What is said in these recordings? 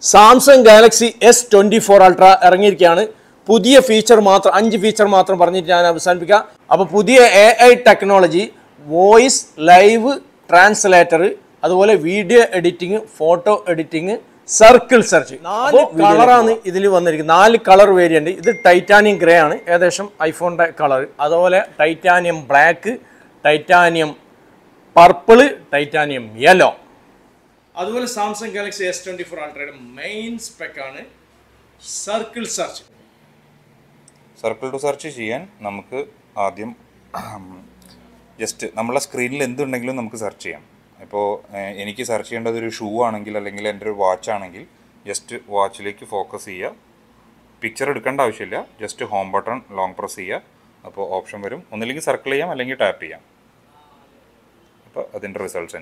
Samsung Galaxy S24 Ultra ഇറങ്ങിയിരിക്കുകയാണ്. പുതിയ feature മാത്രം 5 ഫീച്ചർ മാത്രം പറഞ്ഞിട്ട് ഞാൻ അവസാനിപ്പിക്കാം. അപ്പോൾ പുതിയ AI technology, voice, live translator, അതുപോലെ video editing, photo editing, circle search. 4 കളറാണ് ഇതിൽ വന്നിരിക്കുന്നത്. 4 കളർ വേരിയന്റ്. ഇത് ടൈറ്റാനിയം ഗ്രേ ആണ്, ഏകദേശം ഐഫോണിന്റെ കളർ. അതുപോലെ titanium black, titanium purple, titanium yellow. അതുപോലെ സാംസങ് ഗാലക്സി S24 Ultrയുടെ മെയിൻ സ്പെക് ആണ് circle search. Circle to search ചെയ്യാൻ നമുക്ക് ആദ്യം ജസ്റ്റ് നമ്മളെ സ്ക്രീനിൽ എന്തുണ്ടെങ്കിലും നമുക്ക് സെർച്ച് ചെയ്യാം. ഇപ്പോൾ എനിക്ക് സെർച്ച് ചെയ്യേണ്ടത് ഒരു ഷൂ ആണെങ്കിൽ അല്ലെങ്കിൽ എൻ്റെ ഒരു വാച്ച് ആണെങ്കിൽ ജസ്റ്റ് വാച്ചിലേക്ക് ഫോക്കസ് ചെയ്യുക. പിക്ചർ എടുക്കേണ്ട ആവശ്യമില്ല, just home button long press ചെയ്യുക. അപ്പോൾ ഓപ്ഷൻ വരും, ഒന്നില്ലെങ്കിൽ സർക്കിൾ ചെയ്യാം അല്ലെങ്കിൽ ടാപ്പ് ചെയ്യാം. അപ്പോൾ അതിൻ്റെ റിസൾട്ട്സ്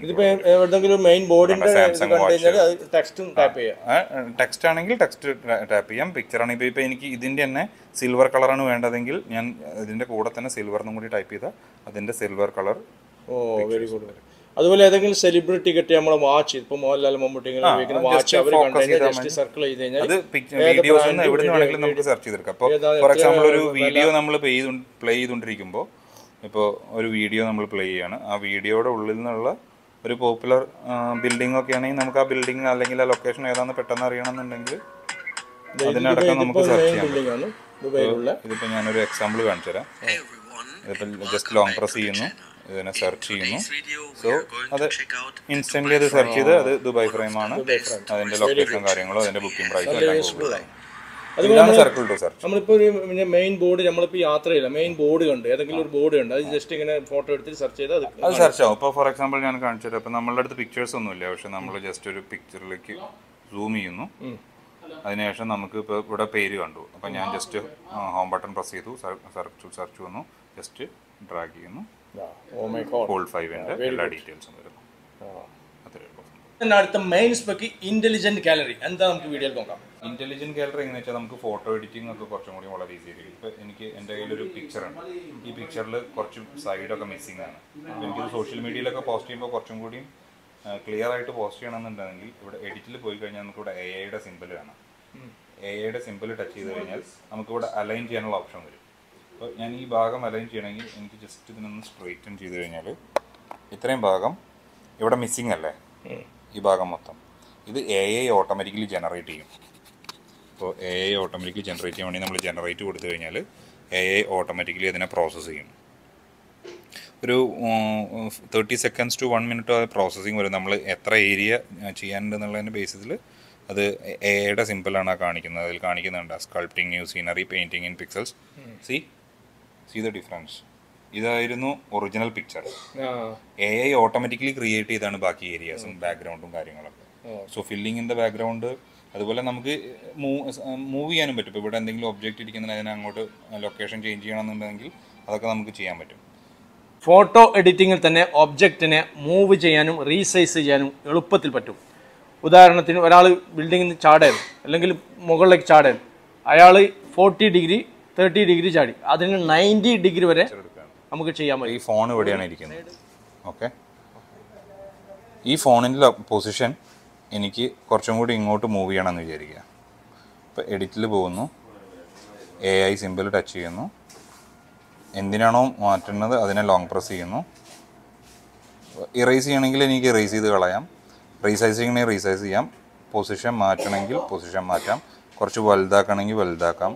ടെക്സ്റ്റ് ആണെങ്കിൽ ടെക്സ്റ്റ് ടാപ്പ് ചെയ്യാം. പിക്ചർ ആണെങ്കിൽ ഇപ്പോൾ എനിക്ക് ഇതിൻ്റെ തന്നെ സിൽവർ കളറാണ് വേണ്ടതെങ്കിൽ ഞാൻ ഇതിൻ്റെ കൂടെ തന്നെ സിൽവറിനും കൂടി ടൈപ്പ് ചെയ്താൽ അതിൻ്റെ സിൽവർ കളർ. Very good. അതുപോലെ ഏതെങ്കിലും സെലിബ്രിറ്റി കിട്ടിയ നമ്മളെ വാച്ച്, ഇപ്പോൾ മോഹൻലാൽ, മമ്മൂട്ടി വാച്ച് അവർ സർക്കിൾ ചെയ്ത് കഴിഞ്ഞാൽ അത് വീഡിയോസ് എവിടെ നിന്ന് വേണമെങ്കിലും നമുക്ക് സെർച്ച് ചെയ്തെടുക്കാം. അപ്പോൾ ഫോർ എക്സാമ്പിൾ ഒരു വീഡിയോ നമ്മൾ പ്ലേ ചെയ്തുകൊണ്ടിരിക്കുമ്പോൾ, ഇപ്പോൾ ഒരു വീഡിയോ നമ്മൾ പ്ലേ ചെയ്യാണ്, ആ വീഡിയോയുടെ ഉള്ളിൽ നിന്നുള്ള ഒരു പോപ്പുലർ ബിൽഡിംഗ് ഒക്കെ ആണെങ്കിൽ നമുക്ക് ആ ബിൽഡിംഗ് അല്ലെങ്കിൽ ആ ലൊക്കേഷൻ ഏതാണെന്ന് പെട്ടെന്ന് അറിയണമെന്നുണ്ടെങ്കിൽ അതിനടക്കം നമുക്ക് സെർച്ച് ചെയ്യാം. ഇതിപ്പോൾ ഞാനൊരു എക്സാമ്പിൾ കാണിച്ചു തരാം. ഇതിപ്പോൾ ജസ്റ്റ് ലോങ് പ്രസ് ചെയ്യുന്നു, ഇതിനെ സെർച്ച് ചെയ്യുന്നു. സോ അത് ഇൻസ്റ്റന്റ്ലി അത് സെർച്ച് ചെയ്ത് അത് ദുബായ് ഫ്രെയിമാണ്, അതിൻ്റെ ലൊക്കേഷൻ കാര്യങ്ങളോ അതിൻ്റെ ബുക്കിംഗ് പ്രൈസോ എല്ലാം. Circle to search. നമ്മളിപ്പോൾ മെയിൻ ബോർഡ്, നമ്മളിപ്പോൾ യാത്രയില്ല, മെയിൻ ബോർഡ് കണ്ട് ഏതെങ്കിലും ഒരു ബോർഡ് കണ്ട് അത് ജസ്റ്റ് ഇങ്ങനെ ഫോട്ടോ എടുത്തിട്ട് സെർച്ച് ചെയ്ത് അത് സെർച്ച് ആവും. ഇപ്പോൾ ഫോർ എക്സാമ്പിൾ ഞാൻ കാണിച്ചു തരാം. ഇപ്പോൾ നമ്മളുടെ അടുത്ത് പിക്ചേഴ്സ് ഒന്നുമില്ല, പക്ഷെ നമ്മൾ ജസ്റ്റ് ഒരു പിക്ചറിലേക്ക് സൂം ചെയ്യുന്നു. അതിനുശേഷം നമുക്ക് ഇപ്പോൾ ഇവിടെ പേര് കണ്ടു, അപ്പോൾ ഞാൻ ജസ്റ്റ് ഹോം ബട്ടൺ പ്രസ് ചെയ്തു, സെർച്ച് വന്നു, ജസ്റ്റ് ഡ്രാഗ് ചെയ്യുന്നു, ഹോൾഡ് 5ന്റെ എല്ലാ ഡീറ്റെയിൽസും വരുന്നു. അടുത്ത മെയിൻ സ്പെക് ഇന്റലിജന്റ് ഗാലറി. എന്താ നമുക്ക് വീഡിയോയിൽ നോക്കാം. ഇന്റലിജന്റ് ഗാലറി എങ്ങനെ വെച്ചാൽ നമുക്ക് ഫോട്ടോ എഡിറ്റിംഗ് ഒക്കെ കുറച്ചും കൂടി വളരെ ഈസി ആയിരിക്കും. ഇപ്പോൾ എനിക്ക് എൻ്റെ കയ്യിലൊരു പിക്ചറുണ്ട്, ഈ പിക്ചറിൽ കുറച്ച് സൈഡൊക്കെ മിസ്സിംഗ് ആണ്. എനിക്കിത് സോഷ്യൽ മീഡിയയിലൊക്കെ പോസ്റ്റ് ചെയ്യുമ്പോൾ കുറച്ചും കൂടി ക്ലിയർ ആയിട്ട് പോസ്റ്റ് ചെയ്യണമെന്നുണ്ടെങ്കിൽ ഇവിടെ എഡിറ്റിൽ പോയി കഴിഞ്ഞാൽ നമുക്കിവിടെ AI സിമ്പിൾ കാണാം. AI സിമ്പിൾ ടച്ച് ചെയ്ത് കഴിഞ്ഞാൽ നമുക്കിവിടെ അലൈൻ ചെയ്യാനുള്ള ഓപ്ഷൻ വരും. അപ്പോൾ ഞാൻ ഈ ഭാഗം അലൈൻ ചെയ്യണമെങ്കിൽ എനിക്ക് ജസ്റ്റ് ഇതിനൊന്ന് സ്ട്രെയിറ്റൻ ചെയ്ത് കഴിഞ്ഞാൽ ഇത്രയും ഭാഗം ഇവിടെ മിസ്സിംഗ് അല്ലേ, ഈ ഭാഗം മൊത്തം ഇത് AI ഓട്ടോമാറ്റിക്കലി ജനറേറ്റ് ചെയ്യും. അപ്പോൾ AI ഓട്ടോമാറ്റിക്കലി ജനറേറ്റ് ചെയ്യാൻ വേണ്ടി നമ്മൾ ജനറേറ്റ് കൊടുത്തു കഴിഞ്ഞാൽ AI ഓട്ടോമാറ്റിക്കലി അതിനെ പ്രോസസ്സ് ചെയ്യും. ഒരു 30 seconds to 1 minute പ്രോസസ്സിങ് വരും. നമ്മൾ എത്ര ഏരിയ ചെയ്യാനുണ്ടെന്നുള്ളതിൻ്റെ ബേസിസിൽ അത് AI സിമ്പിളാണ് കാണിക്കുന്നത്. അതിൽ കാണിക്കുന്നുണ്ട് sculpting, new scenery, painting in pixels. See the difference. ഇതായിരുന്നു original picture. AI automatically create ചെയ്താണ് ബാക്കി ഏരിയാസും ബാക്ക്ഗ്രൗണ്ടും കാര്യങ്ങളൊക്കെ. So filling in the background, അതുപോലെ നമുക്ക് മൂവ് ചെയ്യാനും പറ്റും. ഇപ്പോൾ ഇവിടെ എന്തെങ്കിലും ഒബ്ജക്റ്റ് ഇരിക്കുന്നതിന് അതിനെ അങ്ങോട്ട് ലൊക്കേഷൻ ചേഞ്ച് ചെയ്യണമെന്നുണ്ടെങ്കിൽ അതൊക്കെ നമുക്ക് ചെയ്യാൻ പറ്റും. ഫോട്ടോ എഡിറ്റിങ്ങിൽ തന്നെ ഒബ്ജക്റ്റിനെ മൂവ് ചെയ്യാനും റീസൈസ് ചെയ്യാനും എളുപ്പത്തിൽ പറ്റും. ഉദാഹരണത്തിന് ഒരാൾ ബിൽഡിങ്ങിൽ നിന്ന് ചാടാൻ അല്ലെങ്കിൽ മുകളിലേക്ക് ചാടാൻ, അയാൾ 40 ഡിഗ്രി 30 ഡിഗ്രി ചാടി, അതിന് 90 ഡിഗ്രി വരെ നമുക്ക് ചെയ്യാൻ പറ്റും. ഈ ഫോൺ ഇവിടെയാണ് ഇരിക്കുന്നത്. ഓക്കെ, ഈ ഫോണിൻ്റെ പൊസിഷൻ എനിക്ക് കുറച്ചും കൂടി ഇങ്ങോട്ട് മൂവ് ചെയ്യണമെന്ന് വിചാരിക്കുക. ഇപ്പോൾ എഡിറ്റിൽ പോകുന്നു, AI സിമ്പിൾ ടച്ച് ചെയ്യുന്നു, എന്തിനാണോ മാറ്റുന്നത് അതിനെ ലോങ് പ്രസ് ചെയ്യുന്നു. ഇറേസ് ചെയ്യണമെങ്കിൽ എനിക്ക് ഇറേസ് ചെയ്ത് കളയാം, റീസൈസിങ്ങിനെ റീസൈസ് ചെയ്യാം, പൊസിഷൻ മാറ്റണമെങ്കിൽ പൊസിഷൻ മാറ്റാം, കുറച്ച് വലുതാക്കണമെങ്കിൽ വലുതാക്കാം.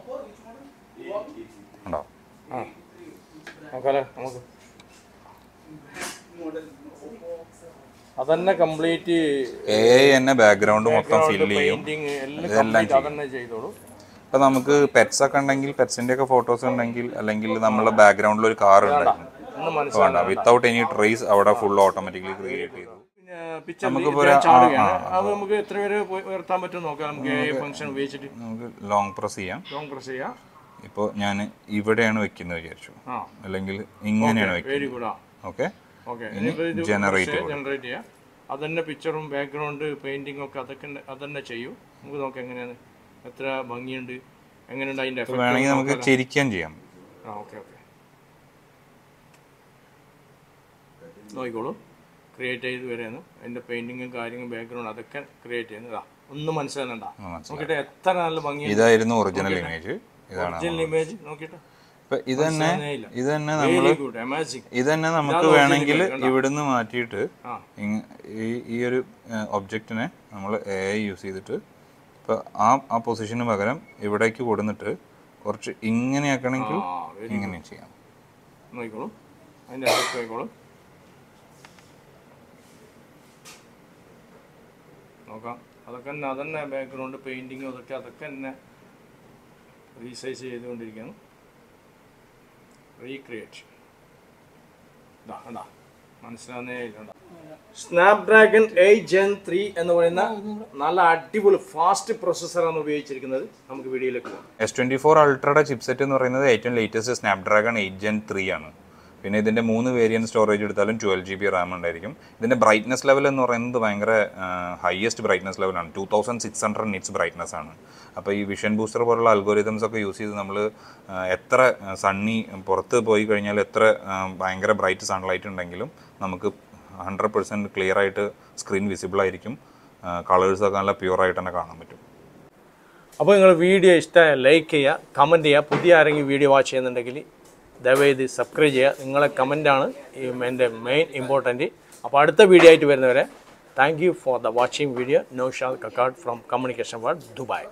ഉണ്ടോ? അതന്നെ കംപ്ലീറ്റ് AI തന്നെ ബാക്ക്ഗ്രൗണ്ട് മൊത്തം ഫില്ല് ചെയ്യും, ഇതെല്ലാം ചെയ്യും. ഇപ്പം നമുക്ക് പെറ്റ്സ് ഒക്കെ ഉണ്ടെങ്കിൽ പെറ്റ്സിൻ്റെ ഒക്കെ ഫോട്ടോസ് ഉണ്ടെങ്കിൽ, അല്ലെങ്കിൽ നമ്മളെ ബാക്ക്ഗ്രൗണ്ടിൽ ഒരു കാർ ഉണ്ടായിരുന്നു വേണ്ട, വിത്തൗട്ട് എനി ട്രേസ് അവിടെ ഫുൾ ഓട്ടോമാറ്റിക്കലി ക്രിയേറ്റ് ചെയ്തു. നമുക്ക് എത്ര പേര് ഉയർത്താൻ പറ്റും നോക്കാം. നമുക്ക് ഫംഗ്ഷൻ ഉപയോഗിച്ചിട്ട് നമുക്ക് ലോങ് പ്രസ് ചെയ്യാം. ഇപ്പോൾ ഞാൻ ഇവിടെയാണ് വെക്കുന്നത് വിചാരിച്ചു, അല്ലെങ്കിൽ ഇങ്ങനെയാണ് വെക്കുന്നത്. ഓക്കെ, ജനറേറ്റ് ചെയ്യാം. അതന്നെ പിക്ചറും ബാക്ക്ഗ്രൗണ്ട് പെയിന്റിംഗ് ഒക്കെ അതൊക്കെ അതന്നെ ചെയ്യും. നമുക്ക് നോക്കാം എങ്ങനെയാണ്, എത്ര ഭംഗിയുണ്ട്, എങ്ങനെയുണ്ട് അതിൻ്റെ എഫക്ട്. വേണമെങ്കിൽ നമുക്ക് ചെരിക്കാൻ ചെയ്യാം. ഓക്കെ, നോക്കിക്കോളൂ. ക്രിയേറ്റ് ചെയ്ത് വരെയാണ് അതിൻ്റെ പെയിൻറ്റിങ്ങും കാര്യങ്ങളും ബാക്ക്ഗ്രൗണ്ട് അതൊക്കെ ക്രിയേറ്റ് ചെയ്യുന്നത്. ഒന്നും മനസ്സിലാകണ്ട. നോക്കിയിട്ട് എത്ര നല്ല ഭംഗി. ഇതായിരുന്നു ഒറിജിനൽ ഇമേജ്. ഒറിജിനൽ ഇമേജ് നോക്കിയിട്ട് ഇത് തന്നെ നമുക്ക് വേണമെങ്കിൽ ഇവിടുന്ന് മാറ്റിയിട്ട് ഈ ഒരു ഒബ്ജക്റ്റിനെ നമ്മൾ AI യൂസ് ചെയ്തിട്ട് ഇപ്പൊ ആ പൊസിഷന് പകരം ഇവിടേക്ക് കൊടുന്നിട്ട് കുറച്ച് ഇങ്ങനെ ആക്കണമെങ്കിൽ ഇങ്ങനെ ചെയ്യാം. നോക്കിക്കോളൂ, അതിൻ്റെ എഫക്റ്റ് നോക്കിക്കോളൂ. നോക്കാം, അതൊക്കെ തന്നെ അതന്നെ ബാക്ക്ഗ്രൗണ്ട് പെയിൻറ്റിങ്ങും അതൊക്കെ തന്നെ റീസൈസ് ചെയ്തുകൊണ്ടിരിക്കുന്നു. റീക്രിയേറ്റ് മനസ്സിലാവുന്നേ ഇല്ല. സ്നാപ്ഡ്രാഗൺ 8 Gen 3 എന്ന് പറയുന്ന നല്ല അടിപൊളി ഫാസ്റ്റ് പ്രോസസ്സറാണ് ഉപയോഗിച്ചിരിക്കുന്നത്. നമുക്ക് വീഡിയോയിലേക്ക് പോകാം. S24 Ultrയുടെ ചിപ്സെറ്റ് എന്ന് പറയുന്നത് ഏറ്റവും ലേറ്റസ്റ്റ് സ്നാപ്ഡ്രാഗൺ 8 Gen 3 ആണ്. പിന്നെ ഇതിൻ്റെ 3 വേരിയൻറ്റ് സ്റ്റോറേജ് എടുത്താലും 12 GB റാം ഉണ്ടായിരിക്കും. ഇതിൻ്റെ ബ്രൈറ്റ്നസ് ലെവൽ എന്ന് പറയുന്നത് ഭയങ്കര ഹയസ്റ്റ് ബ്രൈറ്റ്നസ് ലെവലാണ്. 2600 നിറ്റ്സ് ബ്രൈറ്റ്നസ് ആണ്. അപ്പോൾ ഈ വിഷൻ ബൂസ്റ്റർ പോലുള്ള അൽഗോരിതംസ് ഒക്കെ യൂസ് ചെയ്ത് നമ്മൾ എത്ര സണ്ണി പുറത്ത് പോയി കഴിഞ്ഞാൽ എത്ര ഭയങ്കര ബ്രൈറ്റ് സൺലൈറ്റ് ഉണ്ടെങ്കിലും നമുക്ക് 100% ക്ലിയർ ആയിട്ട് സ്ക്രീൻ വിസിബിൾ ആയിരിക്കും. കളേഴ്സൊക്കെ നല്ല പ്യുവറായിട്ട് തന്നെ കാണാൻ പറ്റും. അപ്പോൾ നിങ്ങൾ വീഡിയോ ഇഷ്ടമായ ലൈക്ക് ചെയ്യുക, കമൻറ്റ് ചെയ്യുക. പുതിയ ആരെങ്കിലും വീഡിയോ വാച്ച് ചെയ്യുന്നുണ്ടെങ്കിൽ ദയവായി സബ്സ്ക്രൈബ് ചെയ്യുക. നിങ്ങളെ കമൻറ്റാണ് എൻ്റെ മെയിൻ ഇമ്പോർട്ടൻറ്റ്. അപ്പോൾ അടുത്ത വീഡിയോ ആയിട്ട് വരുന്നവരെ thank you for the watching video. Naushad Kakkad from communication world, Dubai.